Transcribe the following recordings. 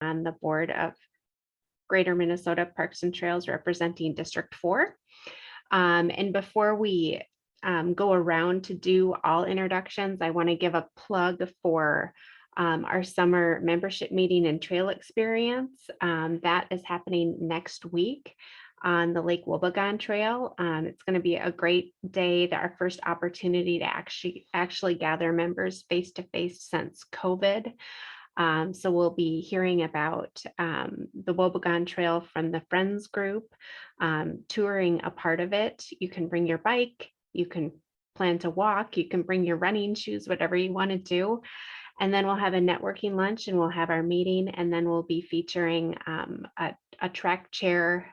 on the board of Greater Minnesota Parks and Trails representing District 4. And before we go around to do all introductions, I want to give a plug for our summer membership meeting and trail experience. That is happening next week on the Lake Wobegon Trail. It's going to be a great day, our first opportunity to actually gather members face-to-face since COVID. So we'll be hearing about the Wobegon Trail from the Friends group, touring a part of it. You can bring your bike, you can plan to walk, you can bring your running shoes, whatever you want to do. And then we'll have a networking lunch and we'll have our meeting, and then we'll be featuring a track chair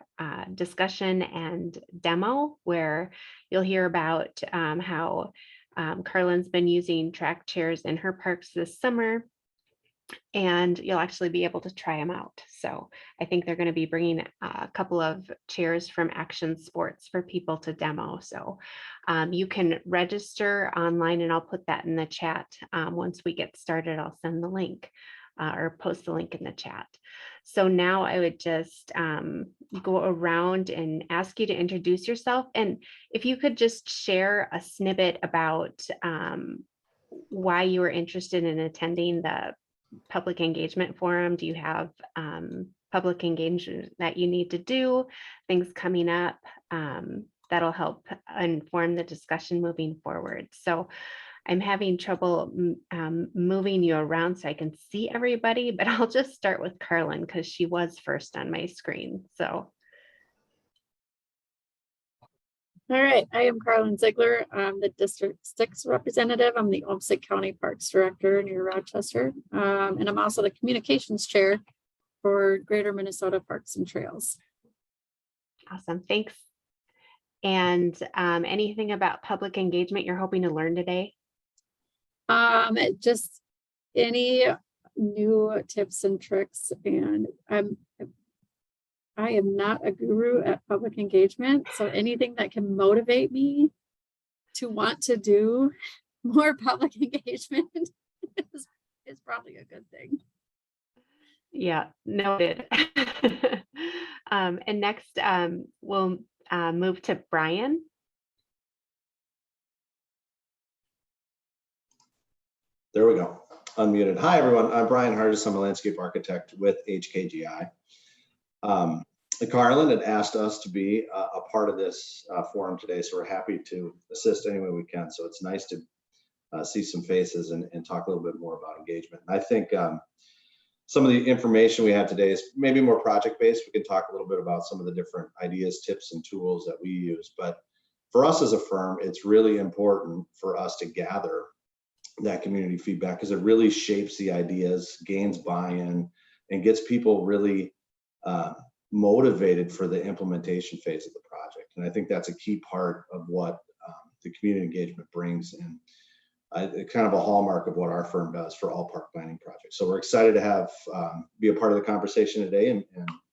discussion and demo where you'll hear about how Carlyn's been using track chairs in her parks this summer, and you'll actually be able to try them out. So I think they're going to be bringing a couple of chairs from Action Sports for people to demo. So you can register online, and I'll put that in the chat. Once we get started, I'll send the link or post the link in the chat. So now I would just go around and ask you to introduce yourself. And if you could just share a snippet about why you were interested in attending the public engagement forum. Do you have public engagement that you need to do, things coming up that'll help inform the discussion moving forward? So I'm having trouble moving you around so I can see everybody, but I'll just start with Carlyn because she was first on my screen. So. All right, I am Carlyn Ziegler. I'm the District 6 representative. I'm the Olmsted County Parks Director near Rochester. And I'm also the communications chair for Greater Minnesota Parks and Trails. Awesome, thanks. And anything about public engagement you're hoping to learn today? Just any new tips and tricks. And I am not a guru at public engagement, so anything that can motivate me to want to do more public engagement is probably a good thing. Yeah, noted. And next, we'll move to Brian. There we go. Unmuted. Hi, everyone. I'm Brian Hardis. I'm a landscape architect with HKGI. Carlyn had asked us to be a part of this forum today, so we're happy to assist any way we can. So it's nice to see some faces and talk a little bit more about engagement. And I think some of the information we have today is maybe more project-based. We can talk a little bit about some of the different ideas, tips, and tools that we use. But for us as a firm, it's really important for us to gather that community feedback because it really shapes the ideas, gains buy-in, and gets people really motivated for the implementation phase of the project. And I think that's a key part of what the community engagement brings, and kind of a hallmark of what our firm does for all park planning projects. So we're excited to have be a part of the conversation today and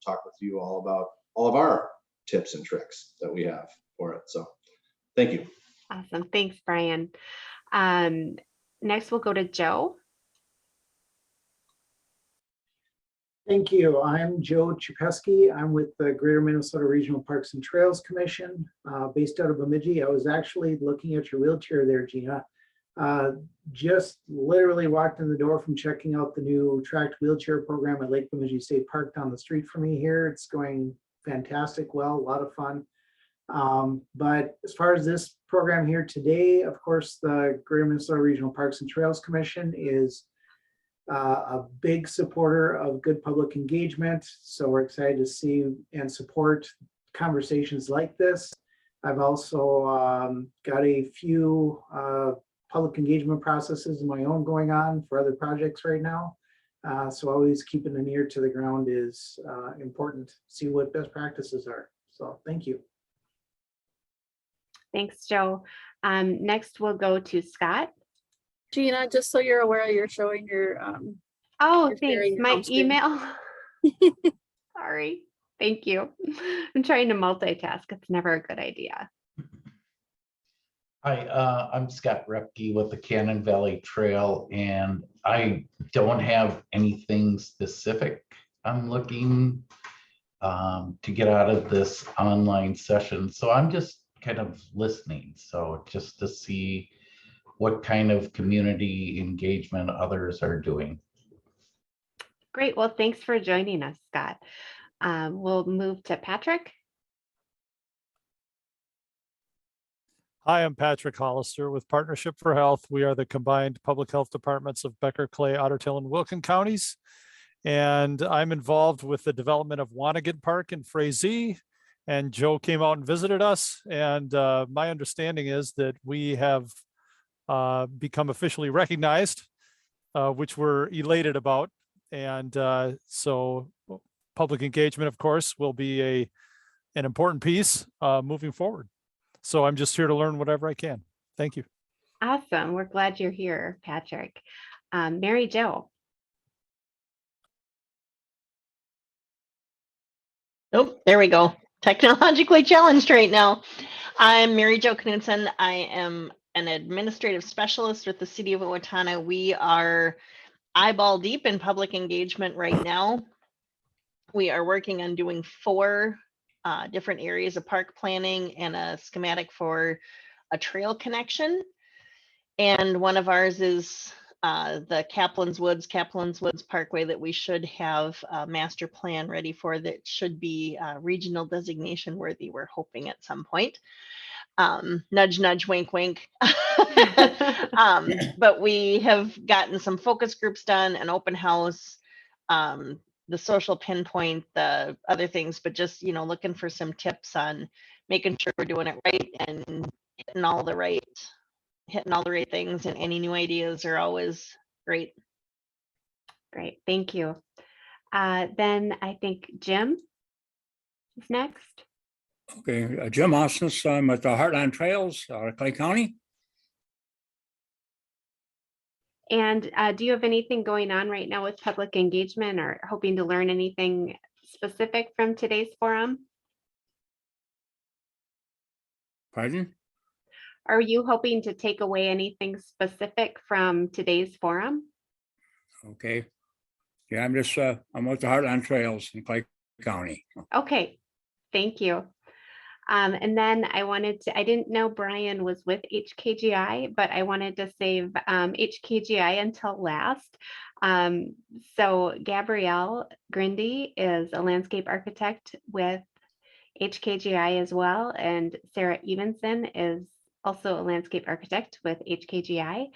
talk with you all about all of our tips and tricks that we have for it. So thank you. Awesome, thanks, Brian. Next, we'll go to Jo. Thank you. I'm Jo Knutson. I'm with the Greater Minnesota Regional Parks and Trails Commission, based out of Bemidji. I was actually looking at your wheelchair there, Gina. Just literally walked in the door from checking out the new tracked wheelchair program at Lake Bemidji State Park down the street from me here. It's going fantastic well, a lot of fun. But as far as this program here today, of course, the Greater Minnesota Regional Parks and Trails Commission is a big supporter of good public engagement. So we're excited to see and support conversations like this. I've also got a few public engagement processes of my own going on for other projects right now. So always keeping an ear to the ground is important. See what best practices are. So thank you. Thanks, Jo. Next, we'll go to Scott. Gina, just so you're aware, you're showing your oh, thanks. My email. Sorry. Thank you. I'm trying to multitask. It's never a good idea. Hi, I'm Scott Repke with the Cannon Valley Trail, and I don't have anything specific I'm looking to get out of this online session. So I'm just kind of listening. So just to see what kind of community engagement others are doing. Great. Well, thanks for joining us, Scott. We'll move to Patrick. Hi, I'm Patrick Hollister with Partnership for Health. We are the combined public health departments of Becker, Clay, Ottertail, and Wilkin counties. And I'm involved with the development of Wanigan Park in Frazee. And Joe came out and visited us. And my understanding is that we have become officially recognized, which we're elated about. And so public engagement, of course, will be an important piece moving forward. So I'm just here to learn whatever I can. Thank you. Awesome. We're glad you're here, Patrick. Mary Jo. Oh, there we go. Technologically challenged right now. I'm Mary Jo Knutson. I am an administrative specialist with the City of Owatonna. We are eyeball deep in public engagement right now. We are working on doing 4 different areas of park planning and a schematic for a trail connection. And one of ours is the Kaplan's Woods Parkway that we should have a master plan ready for, that should be regional designation worthy, we're hoping at some point. Nudge, nudge, wink, wink. But we have gotten some focus groups done, an open house, the social pinpoint, the other things, but just, looking for some tips on making sure we're doing it right and hitting all the right things, and any new ideas are always great. Great. Thank you. Then I think Jim is next. Okay, Jim Osnes, I'm at the Heartland Trails, Clay County. And do you have anything going on right now with public engagement, or hoping to learn anything specific from today's forum? Pardon? Are you hoping to take away anything specific from today's forum? Okay. Yeah, I'm with the Heartland Trails in Clay County. Okay, thank you. And then I didn't know Brian was with HKGI, but I wanted to save HKGI until last. So Gabrielle Grindy is a landscape architect with HKGI as well, and Sarah Evenson is also a landscape architect with HKGI.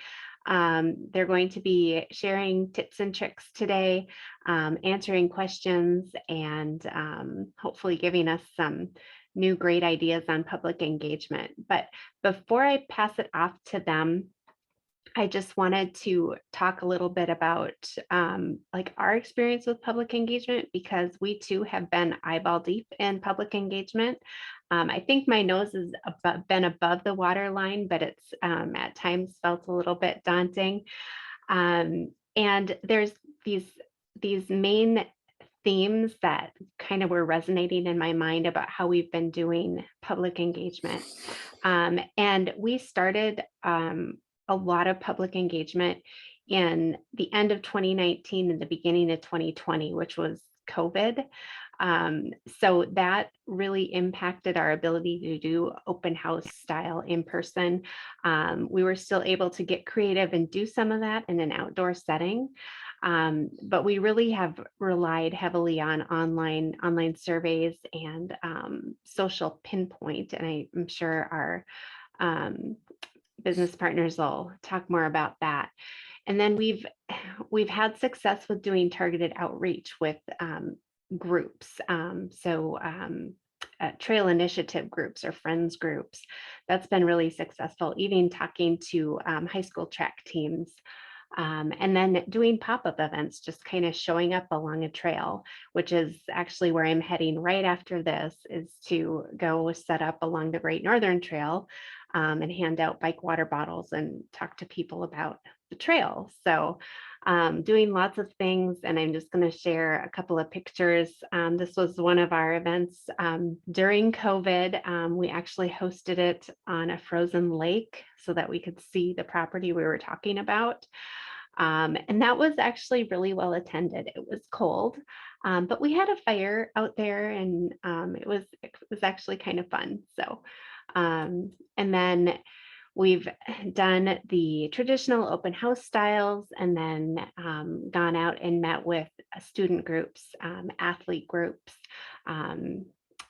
They're going to be sharing tips and tricks today, answering questions, and hopefully giving us some new great ideas on public engagement. But before I pass it off to them, I just wanted to talk a little bit about our experience with public engagement, because we too have been eyeball deep in public engagement. I think my nose has been above the waterline, but it's at times felt a little bit daunting. And there's these main themes that kind of were resonating in my mind about how we've been doing public engagement. And we started a lot of public engagement in the end of 2019 and the beginning of 2020, which was COVID. So that really impacted our ability to do open house style in person. We were still able to get creative and do some of that in an outdoor setting. But we really have relied heavily on online surveys and social pinpoint. And I'm sure our business partners will talk more about that. And then we've had success with doing targeted outreach with groups. Trail initiative groups or friends groups. That's been really successful, even talking to high school track teams. And then doing pop-up events, just kind of showing up along a trail, which is actually where I'm heading right after this, is to go set up along the Great Northern Trail and hand out bike water bottles and talk to people about the trail. So doing lots of things, and I'm just going to share a couple of pictures. This was one of our events during COVID. We actually hosted it on a frozen lake so that we could see the property we were talking about. And that was actually really well attended. It was cold, but we had a fire out there, and it was actually kind of fun. So, and then we've done the traditional open house styles, and then gone out and met with student groups, athlete groups, and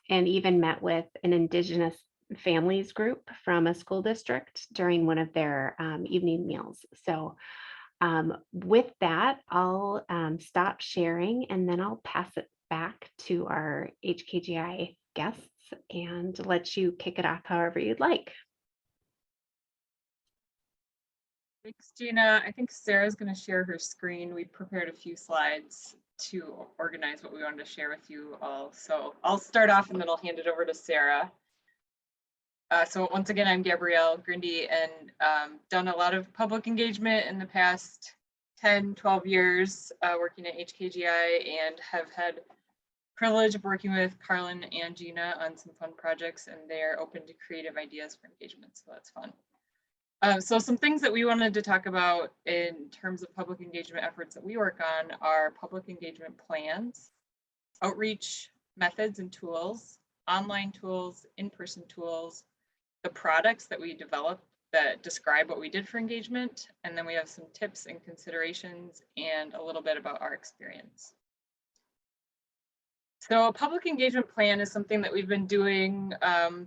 even met with an Indigenous families group from a school district during one of their evening meals. So with that, I'll stop sharing, and then I'll pass it back to our HKGI guests and let you kick it off however you'd like. Thanks, Gina. I think Sarah's going to share her screen. We prepared a few slides to organize what we wanted to share with you all. So I'll start off and then I'll hand it over to Sarah. So once again, I'm Gabrielle Grindy, and done a lot of public engagement in the past 10, 12 years working at HKGI, and have had privilege of working with Carlyn and Gina on some fun projects, and they're open to creative ideas for engagement. So that's fun. So some things that we wanted to talk about in terms of public engagement efforts that we work on are public engagement plans, outreach methods and tools, online tools, in-person tools, the products that we develop that describe what we did for engagement, and then we have some tips and considerations and a little bit about our experience. So a public engagement plan is something that we've been doing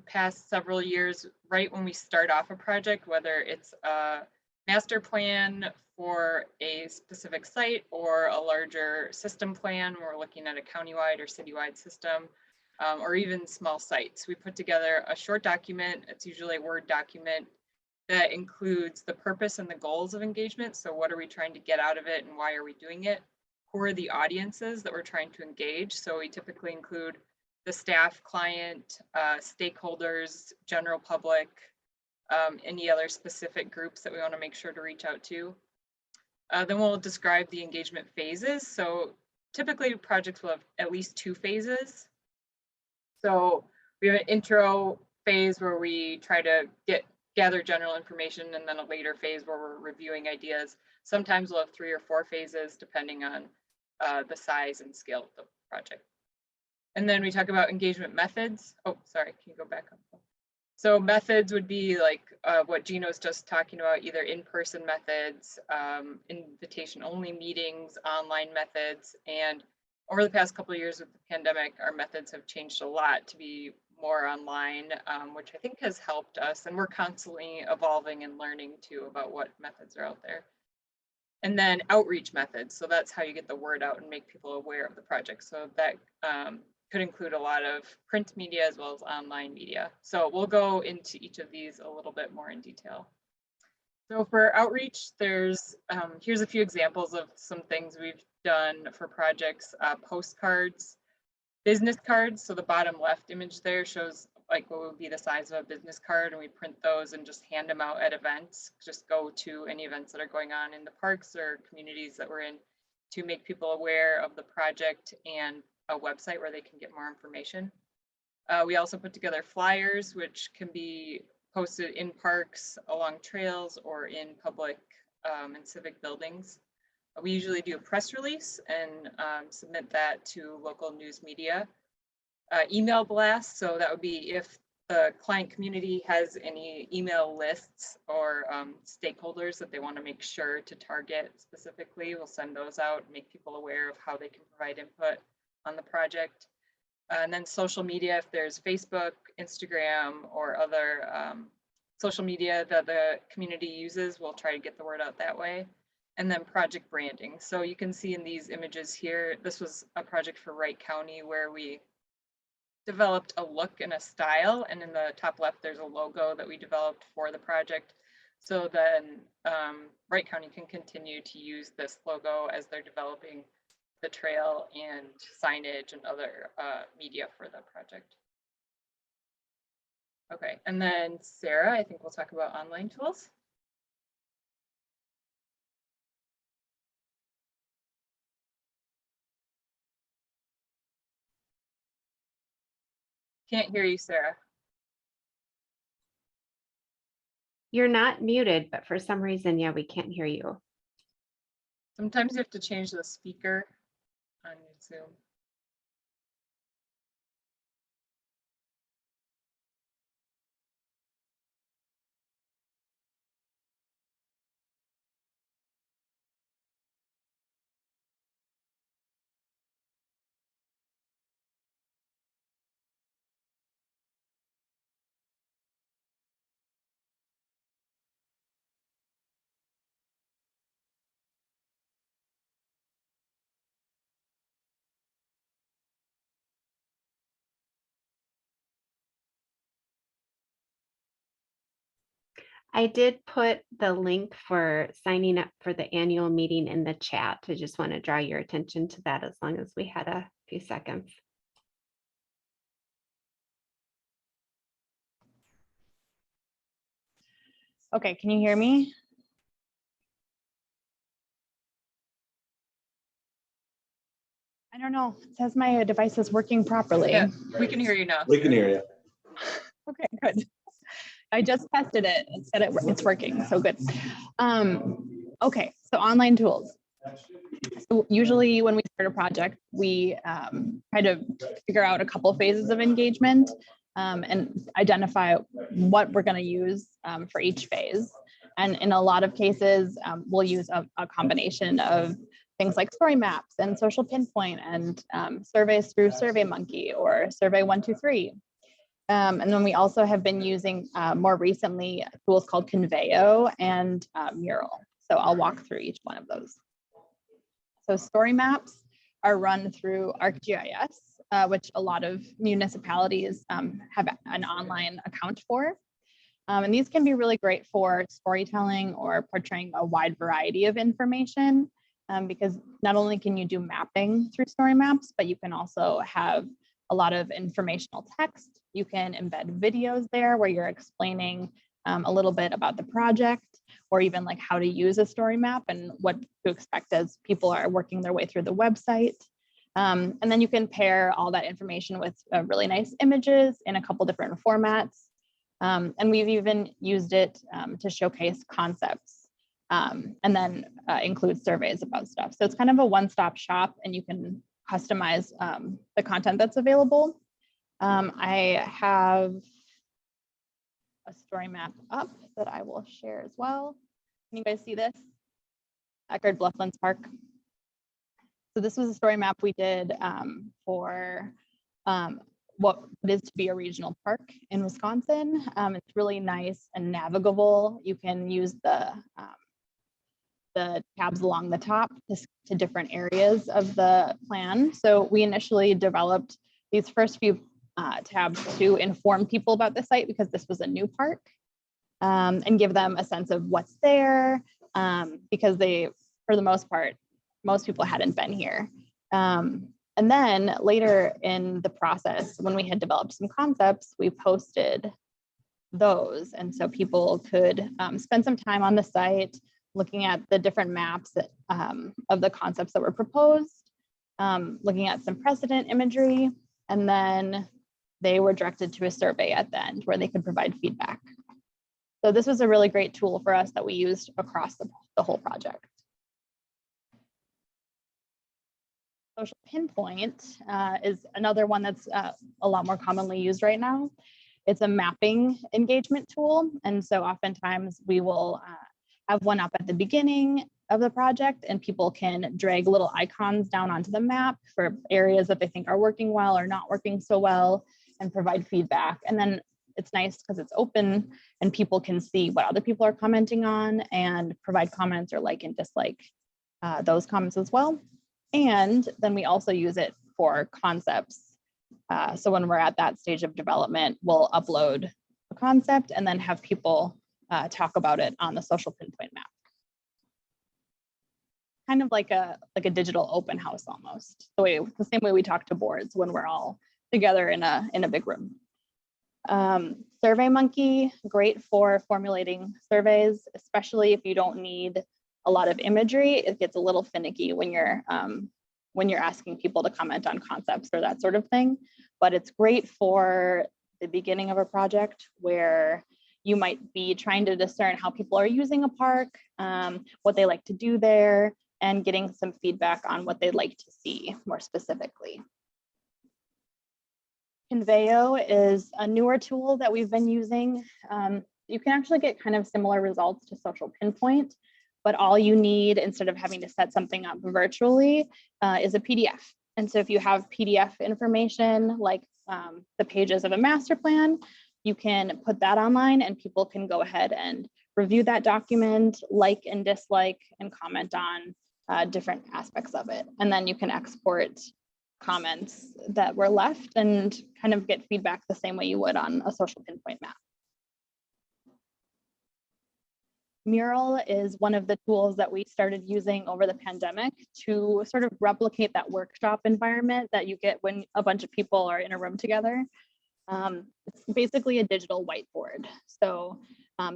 past several years, right when we start off a project, whether it's a master plan for a specific site or a larger system plan. We're looking at a countywide or citywide system, or even small sites. We put together a short document. It's usually a Word document that includes the purpose and the goals of engagement. So what are we trying to get out of it and why are we doing it? Who are the audiences that we're trying to engage? So we typically include the staff, client, stakeholders, general public, any other specific groups that we want to make sure to reach out to. Then we'll describe the engagement phases. So typically projects will have at least 2 phases. So we have an intro phase where we try to gather general information, and then a later phase where we're reviewing ideas. Sometimes we'll have 3 or 4 phases depending on the size and scale of the project. And then we talk about engagement methods. Oh, sorry, can you go back up? So methods would be like what Gina was just talking about, either in-person methods, invitation-only meetings, online methods. And over the past couple of years with the pandemic, our methods have changed a lot to be more online, which I think has helped us. And we're constantly evolving and learning too about what methods are out there. And then outreach methods. So that's how you get the word out and make people aware of the project. So that could include a lot of print media as well as online media. So we'll go into each of these a little bit more in detail. So for outreach, there's here's a few examples of some things we've done for projects: postcards, business cards. So the bottom left image there shows like what would be the size of a business card, and we print those and just hand them out at events. Just go to any events that are going on in the parks or communities that we're in to make people aware of the project, and a website where they can get more information. We also put together flyers, which can be posted in parks, along trails, or in public and civic buildings. We usually do a press release and submit that to local news media. Email blasts, so that would be if the client community has any email lists or stakeholders that they want to make sure to target specifically, we'll send those out, make people aware of how they can provide input on the project. And then social media, if there's Facebook, Instagram, or other social media that the community uses, we'll try to get the word out that way. And then project branding. So you can see in these images here, this was a project for Wright County where we developed a look and a style, and in the top left there's a logo that we developed for the project. So then Wright County can continue to use this logo as they're developing the trail and signage and other media for the project. Okay, and then Sarah, I think we'll talk about online tools. Can't hear you, Sarah. You're not muted, but for some reason, yeah, we can't hear you. Sometimes you have to change the speaker on Zoom. I did put the link for signing up for the annual meeting in the chat. I just want to draw your attention to that as long as we had a few seconds. Okay, can you hear me? I don't know. It says my device is working properly. Yeah, we can hear you now. We can hear you. Okay, good. I just tested it and said it's working, so good. Okay, so online tools. So usually when we start a project, we try to figure out a couple phases of engagement and identify what we're going to use for each phase. And in a lot of cases, we'll use a combination of things like story maps and social pinpoint and surveys through SurveyMonkey or Survey 123. And then we also have been using more recently tools called Conveyo and Mural. So I'll walk through each one of those. So story maps are run through ArcGIS, which a lot of municipalities have an online account for. And these can be really great for storytelling or portraying a wide variety of information, because not only can you do mapping through story maps, but you can also have a lot of informational text. You can embed videos there where you're explaining a little bit about the project, or even like how to use a story map and what to expect as people are working their way through the website. And then you can pair all that information with really nice images in a couple different formats. And we've even used it to showcase concepts and then include surveys about stuff. So it's kind of a one-stop shop, and you can customize the content that's available. I have a story map up that I will share as well. Can you guys see this? Eckerd Blufflands Park. So this was a story map we did for what is to be a regional park in Wisconsin. It's really nice and navigable. You can use the tabs along the top to different areas of the plan. So we initially developed these first few tabs to inform people about the site because this was a new park, and give them a sense of what's there, because they, for the most part, most people hadn't been here. And then later in the process, when we had developed some concepts, we posted those. And so people could spend some time on the site looking at the different maps that, of the concepts that were proposed, looking at some precedent imagery, and then they were directed to a survey at the end where they could provide feedback. So this was a really great tool for us that we used across the whole project. Social pinpoint is another one that's a lot more commonly used right now. It's a mapping engagement tool. And so oftentimes we will have one up at the beginning of the project, and people can drag little icons down onto the map for areas that they think are working well or not working so well, and provide feedback. And then it's nice because it's open and people can see what other people are commenting on and provide comments or like and dislike those comments as well. And then we also use it for concepts. So when we're at that stage of development, we'll upload a concept and then have people talk about it on the social pinpoint map. Kind of like a digital open house almost. The same way we talk to boards when we're all together in a big room. SurveyMonkey, great for formulating surveys, especially if you don't need a lot of imagery. It gets a little finicky when you're when you're asking people to comment on concepts or that sort of thing. But it's great for the beginning of a project where you might be trying to discern how people are using a park, what they like to do there, and getting some feedback on what they'd like to see more specifically. Conveo is a newer tool that we've been using. You can actually get kind of similar results to Social Pinpoint, but all you need instead of having to set something up virtually is a PDF. And so if you have PDF information like the pages of a master plan, you can put that online and people can go ahead and review that document, like and dislike, and comment on different aspects of it. And then you can export comments that were left and kind of get feedback the same way you would on a Social Pinpoint map. Mural is one of the tools that we started using over the pandemic to sort of replicate that workshop environment that you get when a bunch of people are in a room together. It's basically a digital whiteboard. So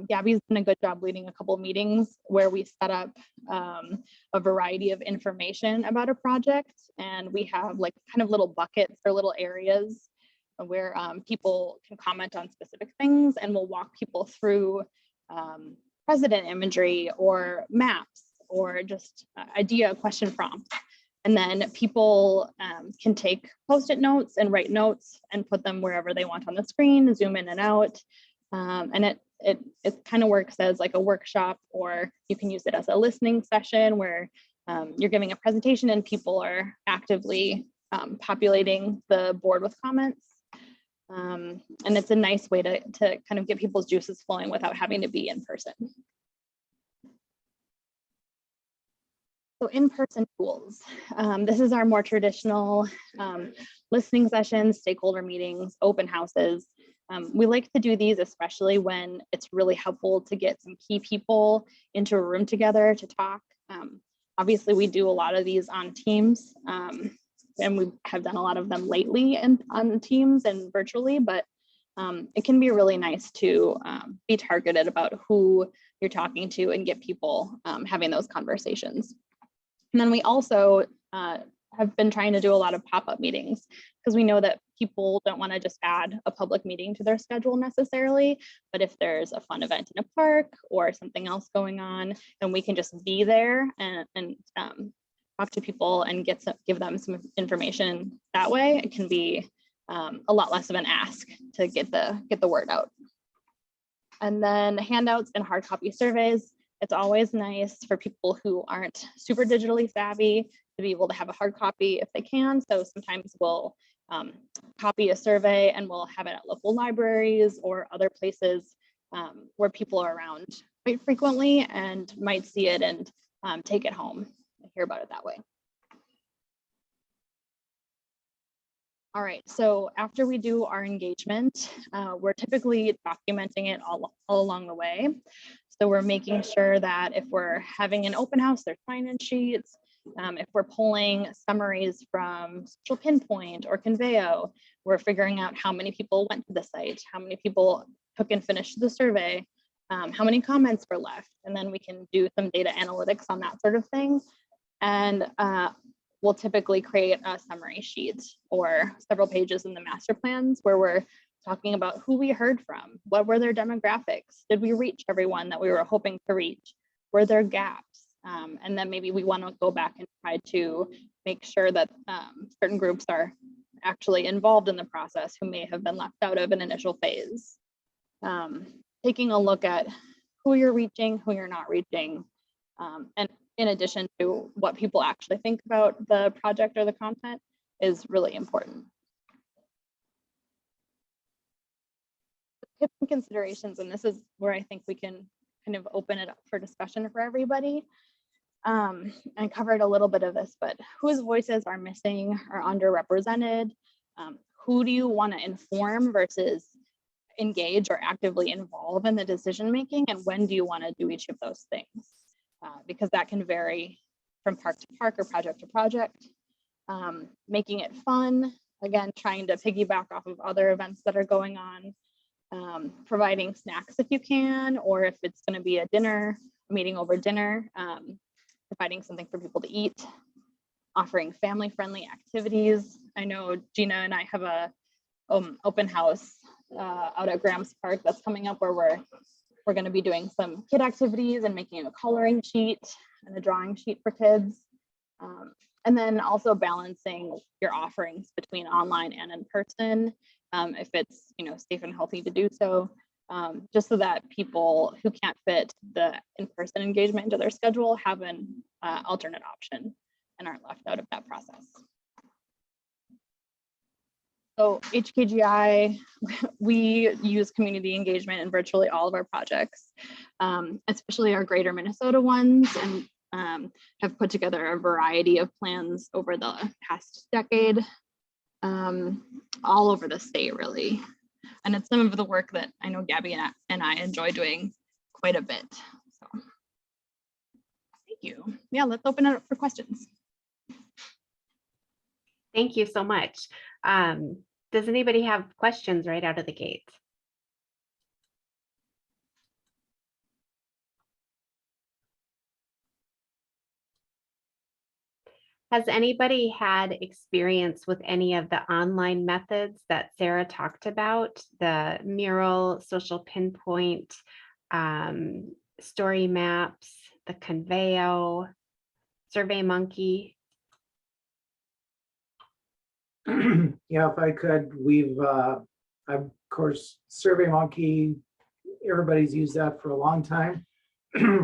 Gabby's done a good job leading a couple of meetings where we set up a variety of information about a project, and we have like kind of little buckets or little areas where people can comment on specific things, and we'll walk people through president imagery or maps or just idea question prompts. And then people can take Post-it notes and write notes and put them wherever they want on the screen, zoom in and out. And it kind of works as like a workshop, or you can use it as a listening session where you're giving a presentation and people are actively populating the board with comments. And it's a nice way to kind of get people's juices flowing without having to be in person. So in-person tools. This is our more traditional listening sessions, stakeholder meetings, open houses. We like to do these especially when it's really helpful to get some key people into a room together to talk. Obviously, we do a lot of these on Teams, and we have done a lot of them lately on Teams and virtually, but it can be really nice to be targeted about who you're talking to and get people having those conversations. And then we also have been trying to do a lot of pop-up meetings because we know that people don't want to just add a public meeting to their schedule necessarily, but if there's a fun event in a park or something else going on, then we can just be there and talk to people and give them some information that way. It can be a lot less of an ask to get the word out. And then handouts and hard copy surveys. It's always nice for people who aren't super digitally savvy to be able to have a hard copy if they can. So sometimes we'll copy a survey and we'll have it at local libraries or other places where people are around quite frequently and might see it and take it home and hear about it that way. All right, so after we do our engagement, we're typically documenting it all along the way. So we're making sure that if we're having an open house, there's sign-in sheets. If we're pulling summaries from Social Pinpoint or Conveo, we're figuring out how many people went to the site, how many people took and finished the survey, how many comments were left, and then we can do some data analytics on that sort of thing. And we'll typically create a summary sheet or several pages in the master plans where we're talking about who we heard from, what were their demographics, did we reach everyone that we were hoping to reach, were there gaps, and then maybe we want to go back and try to make sure that certain groups are actually involved in the process who may have been left out of an initial phase. Taking a look at who you're reaching, who you're not reaching, and in addition to what people actually think about the project or the content is really important. Tips and considerations, and this is where I think we can kind of open it up for discussion for everybody. I covered a little bit of this, but whose voices are missing or underrepresented? Who do you want to inform versus engage or actively involve in the decision making? And when do you want to do each of those things? Because that can vary from park to park or project to project. Making it fun, again, trying to piggyback off of other events that are going on. Providing snacks if you can, or if it's going to be a meeting over dinner, providing something for people to eat. offering family-friendly activities. I know Gina and I have a open house out at Grams Park that's coming up, where we're going to be doing some kid activities and making a coloring sheet and a drawing sheet for kids. And then also balancing your offerings between online and in person, if it's safe and healthy to do so, just so that people who can't fit the in-person engagement into their schedule have an alternate option and aren't left out of that process. So HKGI, we use community engagement in virtually all of our projects, especially our Greater Minnesota ones, and have put together a variety of plans over the past decade, all over the state, really. And it's some of the work that I know Gabby and I enjoy doing quite a bit. So thank you. Yeah, let's open it up for questions. Thank you so much. Does anybody have questions right out of the gate? Has anybody had experience with any of the online methods that Sarah talked about? The Mural, Social Pinpoint, Story Maps, the Conveo, Survey Monkey? Yeah, if I could, of course, Survey Monkey, everybody's used that for a long time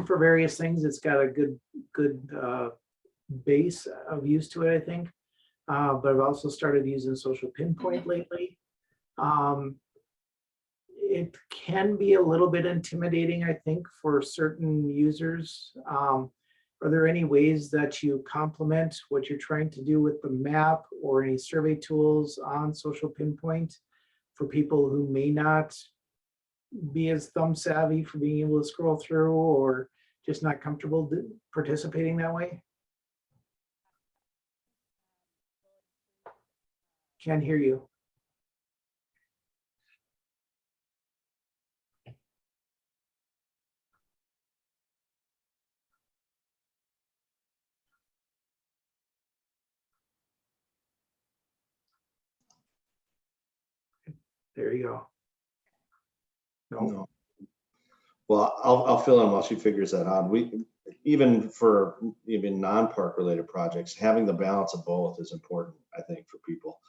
for various things. It's got a good base of use to it, I think. But I've also started using Social Pinpoint lately. It can be a little bit intimidating, I think, for certain users. Are there any ways that you complement what you're trying to do with the map or any survey tools on Social Pinpoint for people who may not be as thumb savvy for being able to scroll through, or just not comfortable participating that way? Can't hear you. There you go. No. Well, I'll fill in while she figures that out. Even for non-park related projects, having the balance of both is important, I think, for people.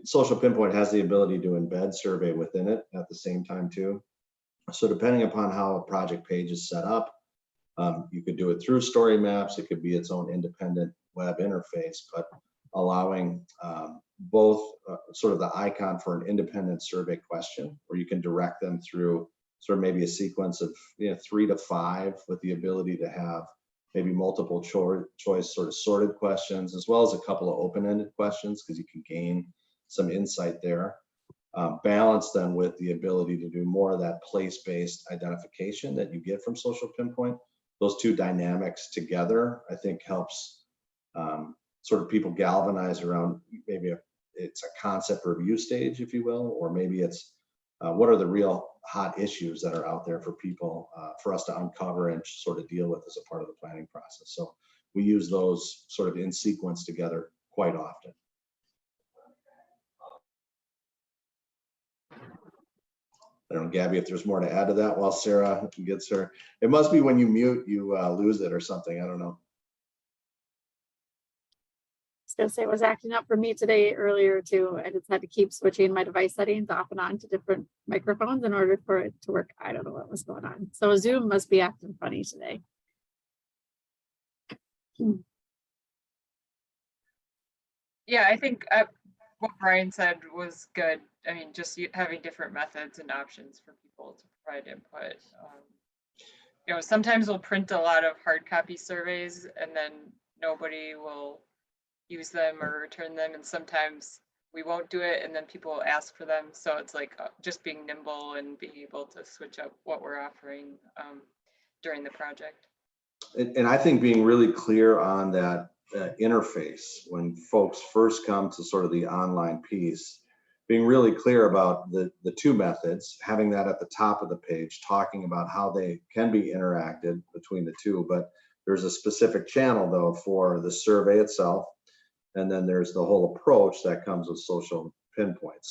Social Pinpoint has the ability to embed survey within it at the same time too. So depending upon how a project page is set up, you could do it through Story Maps. It could be its own independent web interface, but allowing both sort of the icon for an independent survey question, where you can direct them through sort of maybe a sequence of 3 to 5 with the ability to have maybe multiple choice sort of sorted questions, as well as a couple of open-ended questions, because you can gain some insight there. Balance them with the ability to do more of that place-based identification that you get from Social Pinpoint. Those two dynamics together, I think, helps sort of people galvanize around maybe it's a concept review stage, if you will, or maybe it's what are the real hot issues that are out there for people for us to uncover and sort of deal with as a part of the planning process. So we use those sort of in sequence together quite often. I don't know, Gabby, if there's more to add to that while Sarah gets her. It must be when you mute, you lose it or something. I don't know. I was gonna say it was acting up for me today earlier too. I just had to keep switching my device settings off and on to different microphones in order for it to work. I don't know what was going on. So Zoom must be acting funny today. Yeah, I think what Brian said was good. I mean, just having different methods and options for people to provide input. Sometimes we'll print a lot of hard copy surveys and then nobody will use them or return them. And sometimes we won't do it and then people will ask for them. So it's like just being nimble and being able to switch up what we're offering during the project. And I think being really clear on that interface when folks first come to sort of the online piece, being really clear about the two methods, having that at the top of the page, talking about how they can be interacted between the two, but There's a specific channel though for the survey itself. And then there's the whole approach that comes with social pinpoint.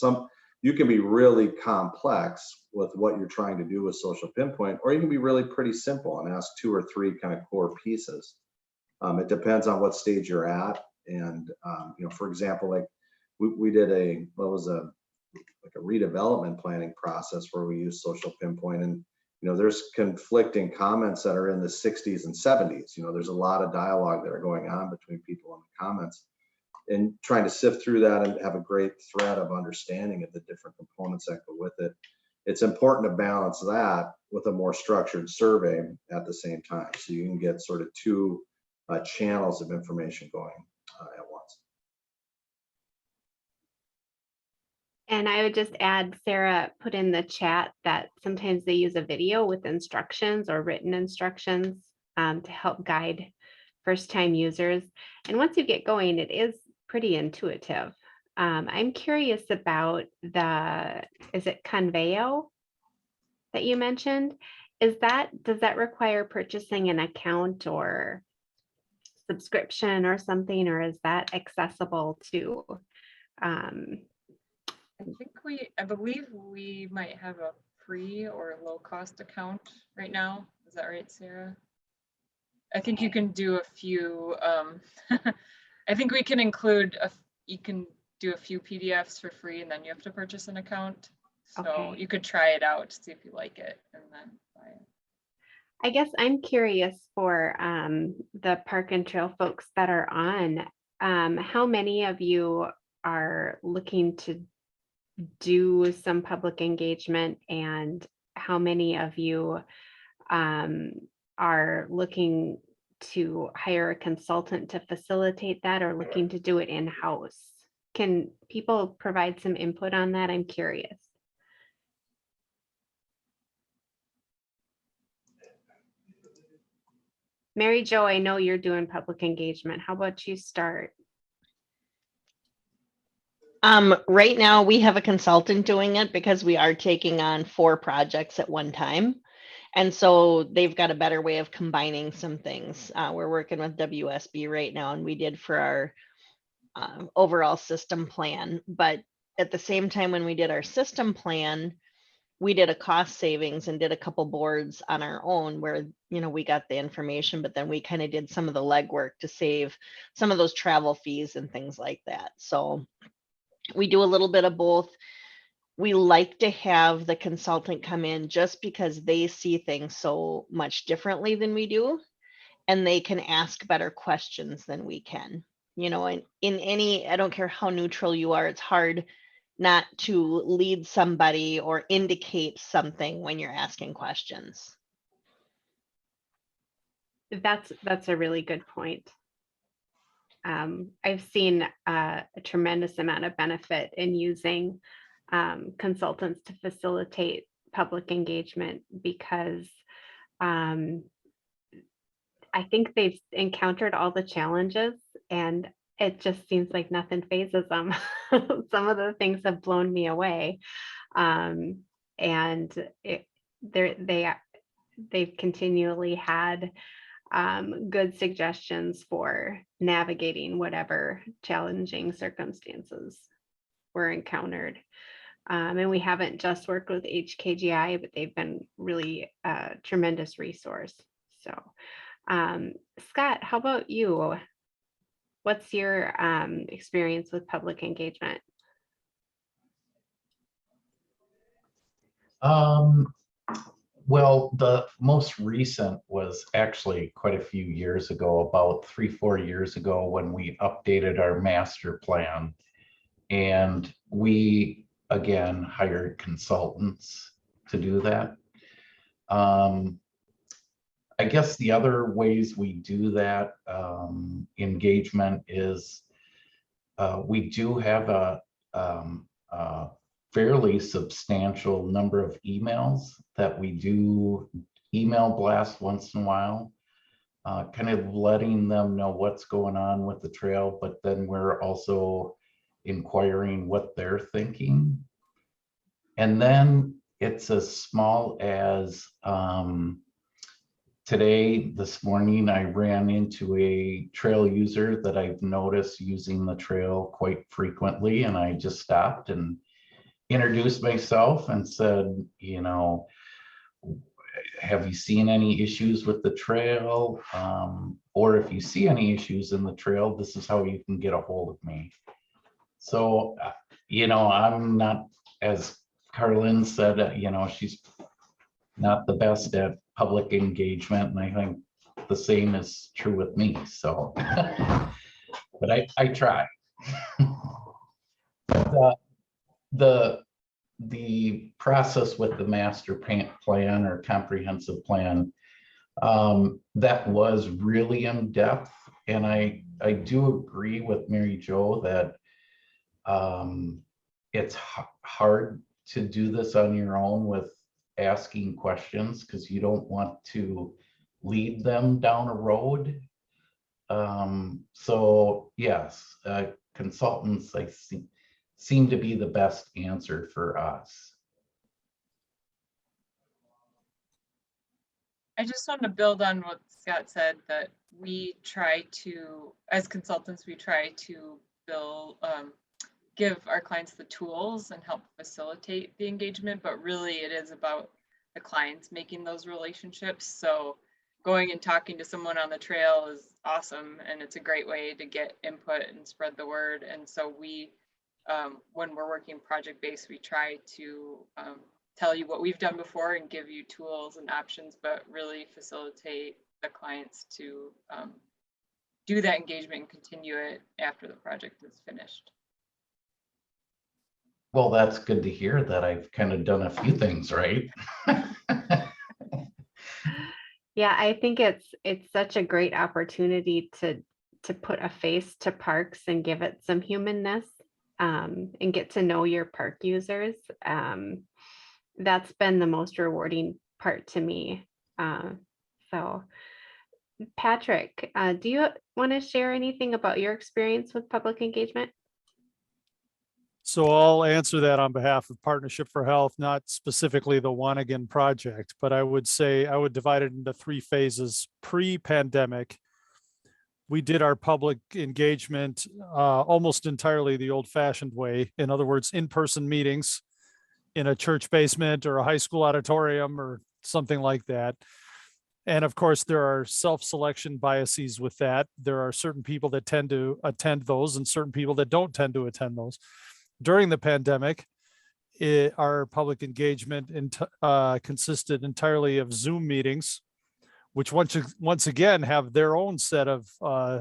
You can be really complex with what you're trying to do with social pinpoint, or you can be really pretty simple and ask 2 or 3 kind of core pieces. It depends on what stage you're at. And, for example, like we did a redevelopment planning process where we use social pinpoint, and, there's conflicting comments that are in the 60s and 70s. There's a lot of dialogue that are going on between people in the comments, and trying to sift through that and have a great thread of understanding of the different components that go with it. It's important to balance that with a more structured survey at the same time, so you can get sort of 2 channels of information going at once. And I would just add, Sarah put in the chat that sometimes they use a video with instructions or written instructions to help guide first-time users. And once you get going, it is pretty intuitive. I'm curious about is it Conveo that you mentioned? Does that require purchasing an account or subscription or something, or is that accessible to? I believe we might have a free or low cost account right now. Is that right, Sarah? I think you can do a few, I think we can include, you can do a few PDFs for free, and then you have to purchase an account. So Okay. you could try it out, see if you like it, and then buy it. I guess I'm curious for the park and trail folks that are on, how many of you are looking to do some public engagement, and how many of you are looking to hire a consultant to facilitate that, or looking to do it in-house? Can people provide some input on that? I'm curious. Mary Jo, I know you're doing public engagement. How about you start? Right now we have a consultant doing it because we are taking on 4 projects at one time. And so they've got a better way of combining some things. We're working with WSB right now, and we did for our overall system plan. But at the same time, when we did our system plan, we did a cost savings and did a couple boards on our own where, we got the information, but then we kind of did some of the legwork to save some of those travel fees and things like that. So we do a little bit of both. We like to have the consultant come in just because they see things so much differently than we do, and they can ask better questions than we can. And I don't care how neutral you are, it's hard not to lead somebody or indicate something when you're asking questions. That's a really good point. I've seen a tremendous amount of benefit in using consultants to facilitate public engagement, because I think they've encountered all the challenges, and it just seems like nothing phases them. Some of the things have blown me away, and they've continually had good suggestions for navigating whatever challenging circumstances were encountered. And we haven't just worked with HKGI, but they've been really a tremendous resource. So, Scott, how about you? What's your experience with public engagement? Well, the most recent was actually quite a few years ago, about 3-4 years ago, when we updated our master plan. And we, again, hired consultants to do that. I guess the other ways we do that engagement is we do have a fairly substantial number of emails that we do email blast once in a while, kind of letting them know what's going on with the trail, but then we're also inquiring what they're thinking. And then it's as small as today, this morning, I ran into a trail user that I've noticed using the trail quite frequently, and I just stopped and introduced myself and said, you know, have you seen any issues with the trail? Or if you see any issues in the trail, this is how you can get a hold of me. So, you know, I'm not, as Carlyn said, you know, she's not the best at public engagement, and I think the same is true with me. So, but I try. But, the process with the master plan or comprehensive plan, that was really in depth, and I do agree with Mary Jo that it's hard to do this on your own with asking questions, because you don't want to lead them down a road. So yes, consultants, I seem to be the best answer for us. I just want to build on what Scott said, that we try to, as consultants, we try to build, give our clients the tools and help facilitate the engagement, but really it is about the clients making those relationships. So going and talking to someone on the trail is awesome, and it's a great way to get input and spread the word. And so we, when we're working project-based, we try to tell you what we've done before and give you tools and options, but really facilitate the clients to do that engagement and continue it after the project is finished. Well, that's good to hear that I've kind of done a few things right. Yeah, I think it's such a great opportunity to put a face to parks and give it some humanness, and get to know your park users. That's been the most rewarding part to me. So Patrick, do you want to share anything about your experience with public engagement? So I'll answer that on behalf of Partnership for Health, not specifically the Wanigan project, but I would say I would divide it into 3 phases. Pre-pandemic, we did our public engagement almost entirely the old-fashioned way. In other words, in-person meetings in a church basement or a high school auditorium or something like that. And of course, there are self-selection biases with that. There are certain people that tend to attend those and certain people that don't tend to attend those. During the pandemic, our public engagement consisted entirely of Zoom meetings, which once again have their own set of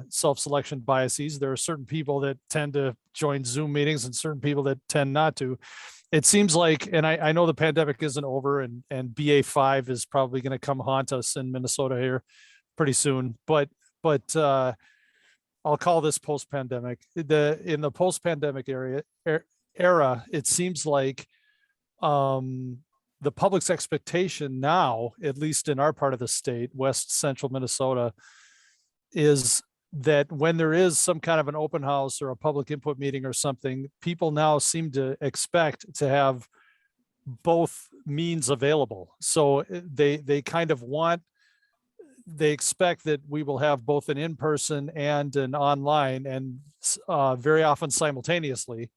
self-selection biases. There are certain people that tend to join Zoom meetings and certain people that tend not to. It seems like, and I know the pandemic isn't over, and BA5 is probably going to come haunt us in Minnesota here pretty soon, but I'll call this post-pandemic. In the post-pandemic era, it seems like the public's expectation now, at least in our part of the state, West Central Minnesota, is that when there is some kind of an open house or a public input meeting or something, people now seem to expect to have both means available. So they kind of they expect that we will have both an in-person and an online, and very often simultaneously,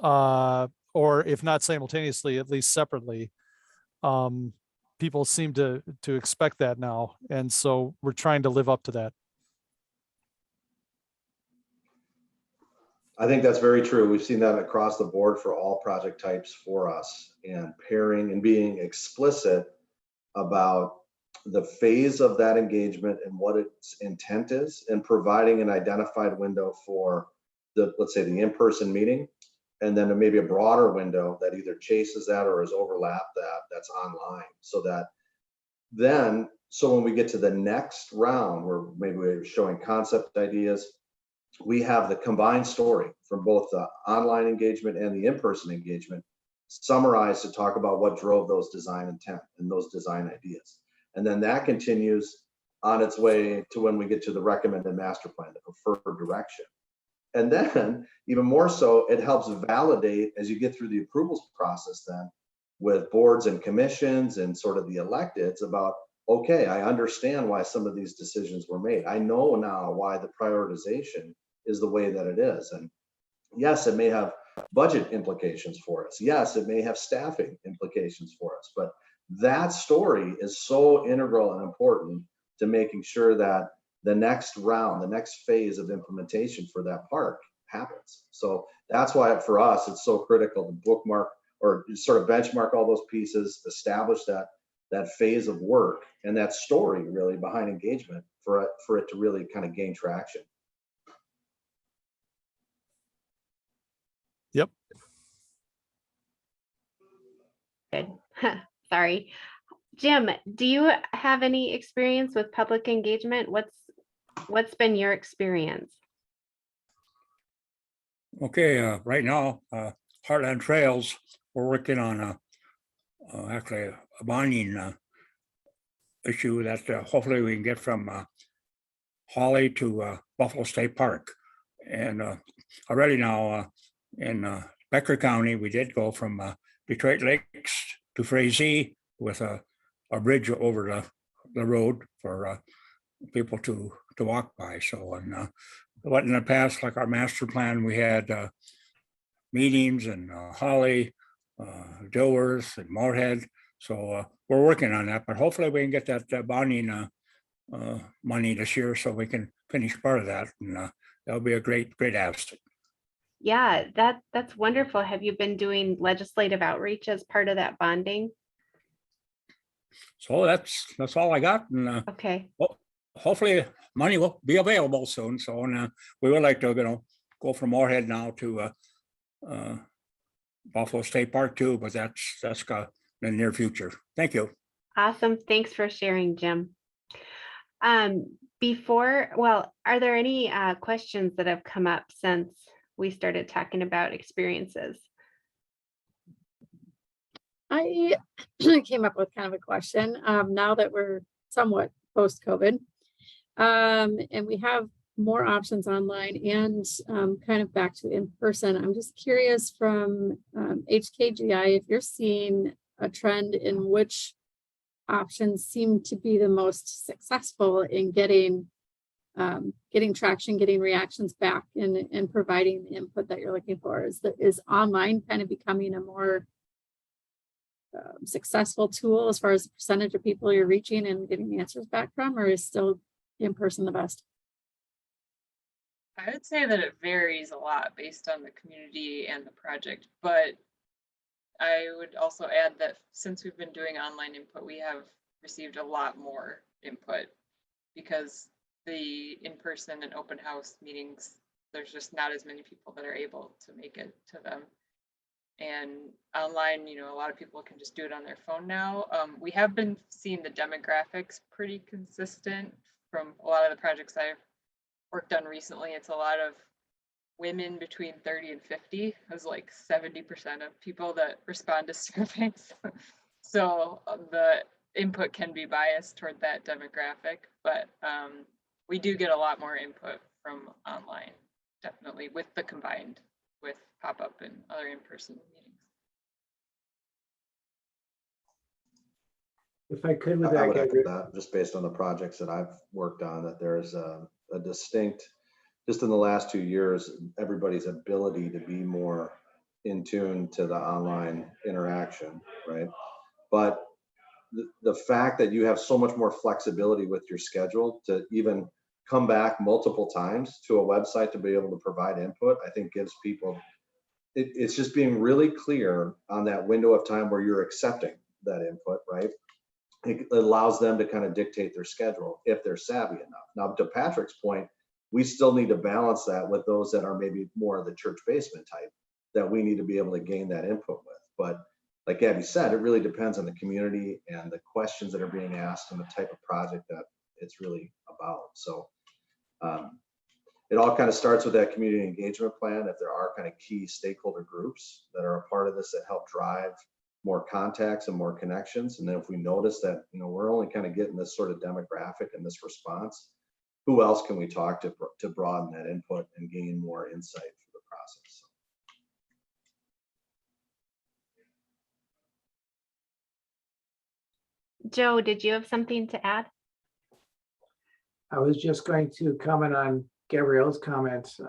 or if not simultaneously, at least separately. People seem to expect that now. And so we're trying to live up to that. I think that's very true. We've seen that across the board for all project types for us, and pairing and being explicit about the phase of that engagement and what its intent is, and providing an identified window for the, let's say, the in-person meeting, and then maybe a broader window that either chases that or has overlapped that's online, so that then, so when we get to the next round where maybe we're showing concept ideas, we have the combined story from both the online engagement and the in-person engagement summarized to talk about what drove those design intent and those design ideas. And then that continues on its way to when we get to the recommended master plan, the preferred direction. And then even more so, it helps validate as you get through the approvals process then with boards and commissions and sort of the electeds about, okay, I understand why some of these decisions were made. I know now why the prioritization is the way that it is. And yes, it may have budget implications for us. Yes, it may have staffing implications for us, but that story is so integral and important to making sure that the next round, the next phase of implementation for that park happens. So that's why for us, it's so critical to bookmark or sort of benchmark all those pieces, establish that phase of work and that story really behind engagement for it to really kind of gain traction. Yep. Good. Sorry. Jim, do you have any experience with public engagement? What's been your experience? Okay, right now, Heartland Trails, we're working on actually a bonding issue that hopefully we can get from Holly to Buffalo State Park. And already now in Becker County, we did go from Detroit Lakes to Frazee with a bridge over the road for people to walk by. So, and what in the past, like our master plan, we had meetings in Holly, Dilworth, and Moorhead. So we're working on that, but hopefully we can get that bonding money this year so we can finish part of that, and that'll be a great asset. Yeah, that's wonderful. Have you been doing legislative outreach as part of that bonding? So that's all I got, and Okay. hopefully money will be available soon. So we would like to go from Moorhead now to Buffalo State Park too, but that's got in the near future. Thank you. Awesome. Thanks for sharing, Jim. Are there any questions that have come up since we started talking about experiences? I came up with kind of a question now that we're somewhat post-COVID, and we have more options online and kind of back to in person. I'm just curious from HKGI if you're seeing a trend in which options seem to be the most successful in getting traction, getting reactions back, and providing the input that you're looking for. Is online kind of becoming a more successful tool as far as the percentage of people you're reaching and getting answers back from, or is still in person the best? I would say that it varies a lot based on the community and the project, but I would also add that since we've been doing online input, we have received a lot more input because the in-person and open house meetings, there's just not as many people that are able to make it to them. And online, a lot of people can just do it on their phone now. We have been seeing the demographics pretty consistent from a lot of the projects I've worked on recently. It's a lot of women between 30 and 50. It was like 70% of people that respond to surveys. So the input can be biased toward that demographic, but we do get a lot more input from online, definitely with the combined with pop-up and other in-person meetings. If I could with I that, would echo that just based on the projects that I've worked on, that there's a distinct, just in the last 2 years, everybody's ability to be more in tune to the online interaction, right? But the fact that you have so much more flexibility with your schedule to even come back multiple times to a website to be able to provide input, I think gives people, it's just being really clear on that window of time where you're accepting that input, right? It allows them to kind of dictate their schedule if they're savvy enough. Now, to Patrick's point, we still need to balance that with those that are maybe more of the church basement type that we need to be able to gain that input with. But like Gabby said, it really depends on the community and the questions that are being asked and the type of project that it's really about. So it all kind of starts with that community engagement plan. If there are kind of key stakeholder groups that are a part of this that help drive more contacts and more connections. And then if we notice that, we're only kind of getting this sort of demographic and this response, who else can we talk to broaden that input and gain more insight for the process? Joe, did you have something to add? I was just going to comment on Gabrielle's comments.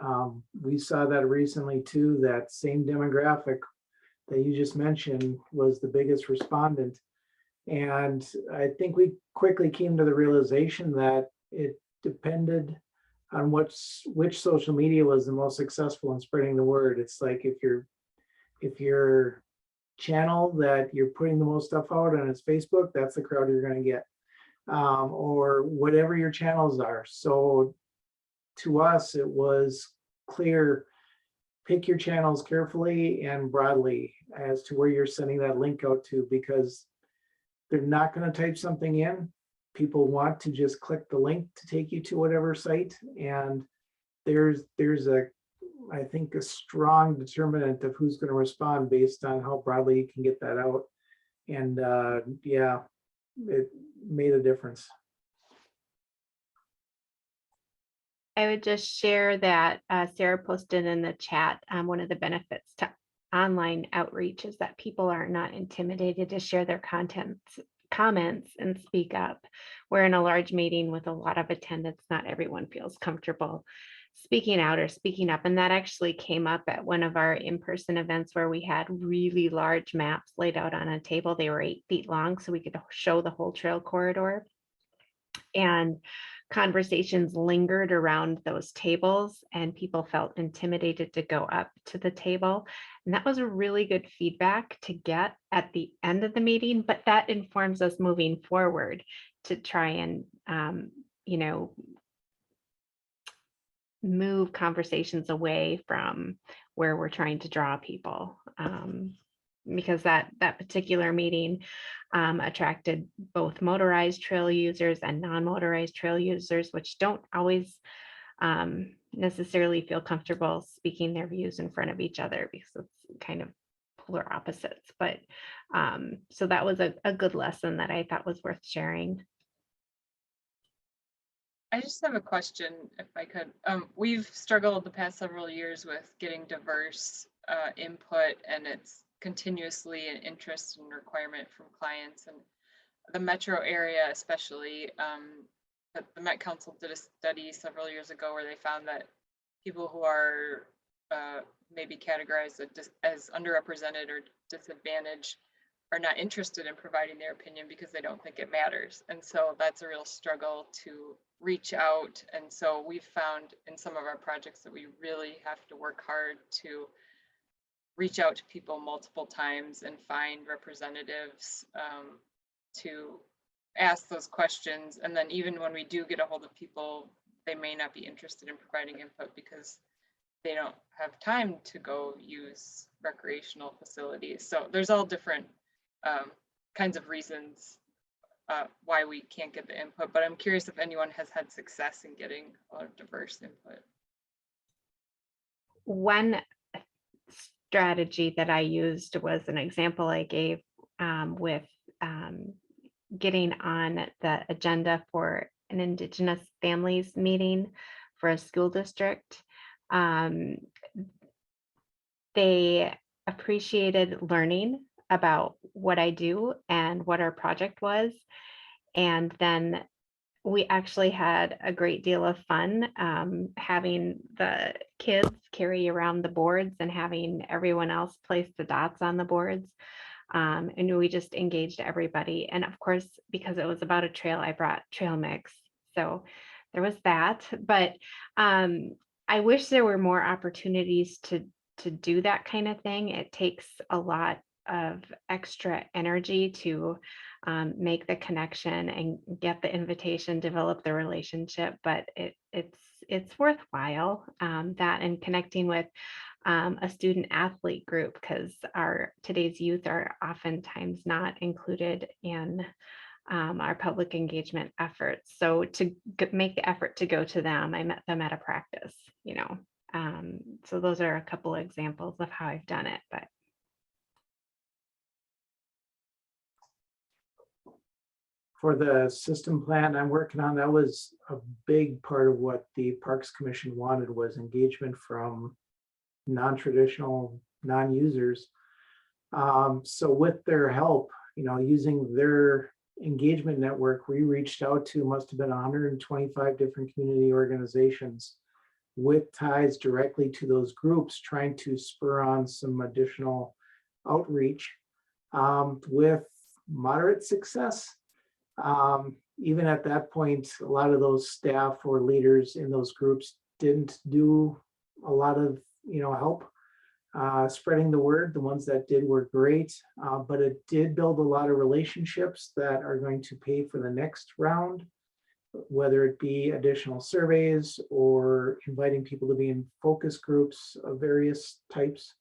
We saw that recently too, that same demographic that you just mentioned was the biggest respondent. And I think we quickly came to the realization that it depended on which social media was the most successful in spreading the word. It's like if your channel that you're putting the most stuff out on is Facebook, that's the crowd you're going to get, or whatever your channels are. So to us, it was clear, pick your channels carefully and broadly as to where you're sending that link out to, because they're not going to type something in. People want to just click the link to take you to whatever site. And there's I think a strong determinant of who's going to respond based on how broadly you can get that out. And yeah, it made a difference. I would just share that Sarah posted in the chat, one of the benefits to online outreach is that people are not intimidated to share their comments and speak up. We're in a large meeting with a lot of attendance. Not everyone feels comfortable speaking out or speaking up. And that actually came up at one of our in-person events where we had really large maps laid out on a table. They were 8 feet long, so we could show the whole trail corridor. And conversations lingered around those tables and people felt intimidated to go up to the table. And that was a really good feedback to get at the end of the meeting, but that informs us moving forward to try and, you know, move conversations away from where we're trying to draw people. Because that particular meeting attracted both motorized trail users and non-motorized trail users, which don't always necessarily feel comfortable speaking their views in front of each other because it's kind of polar opposites. But so that was a good lesson that I thought was worth sharing. I just have a question, if I could. We've struggled the past several years with getting diverse input, and it's continuously an interest and requirement from clients. And the metro area especially, the Met Council did a study several years ago where they found that people who are maybe categorized as underrepresented or disadvantaged are not interested in providing their opinion because they don't think it matters. And so that's a real struggle to reach out. And so we've found in some of our projects that we really have to work hard to reach out to people multiple times and find representatives to ask those questions. And then even when we do get a hold of people, they may not be interested in providing input because they don't have time to go use recreational facilities. So there's all different kinds of reasons why we can't get the input, but I'm curious if anyone has had success in getting a lot of diverse input. One strategy that I used was an example I gave with getting on the agenda for an Indigenous families meeting for a school district. They appreciated learning about what I do and what our project was. And then we actually had a great deal of fun having the kids carry around the boards and having everyone else place the dots on the boards. And we just engaged everybody. And of course, because it was about a trail, I brought trail mix. So there was that. But I wish there were more opportunities to do that kind of thing. It takes a lot of extra energy to make the connection and get the invitation, develop the relationship, but it's worthwhile, that and connecting with a student athlete group, because today's youth are oftentimes not included in our public engagement efforts. So to make the effort to go to them, I met them at a practice, you know. So those are a couple of examples of how I've done it, but For the system plan I'm working on, that was a big part of what the Parks Commission wanted, was engagement from non-traditional, non-users. So with their help, you know, using their engagement network, we reached out to must have been 125 different community organizations with ties directly to those groups, trying to spur on some additional outreach with moderate success. Even at that point, a lot of those staff or leaders in those groups didn't do a lot of help spreading the word. The ones that did were great, but it did build a lot of relationships that are going to pay for the next round, whether it be additional surveys or inviting people to be in focus groups of various types.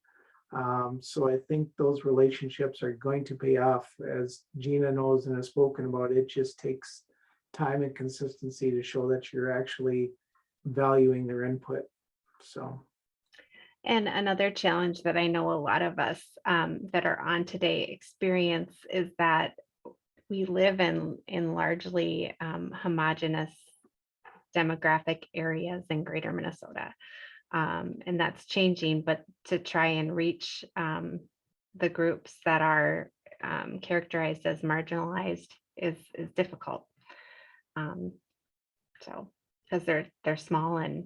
So I think those relationships are going to pay off. As Gina knows and has spoken about, it just takes time and consistency to show that you're actually valuing their input. So. And another challenge that I know a lot of us that are on today experience is that we live in largely homogeneous demographic areas in greater Minnesota. And that's changing, but to try and reach the groups that are characterized as marginalized is difficult. So, because they're small and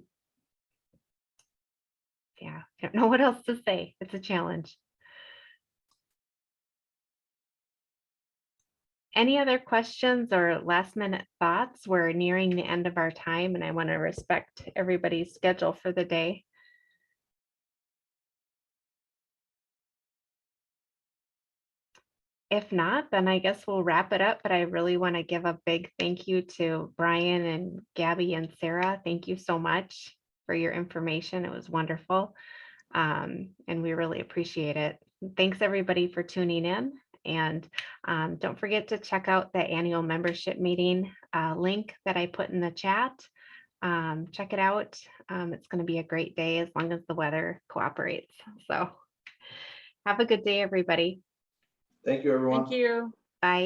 yeah, I don't know what else to say. It's a challenge. Any other questions or last minute thoughts? We're nearing the end of our time and I want to respect everybody's schedule for the day. If not, then I guess we'll wrap it up, but I really want to give a big thank you to Brian and Gabby and Sarah. Thank you so much for your information. It was wonderful. And we really appreciate it. Thanks everybody for tuning in. And don't forget to check out the annual membership meeting link that I put in the chat. Check it out. It's going to be a great day as long as the weather cooperates. So have a good day, everybody. Thank you, everyone. Thank you.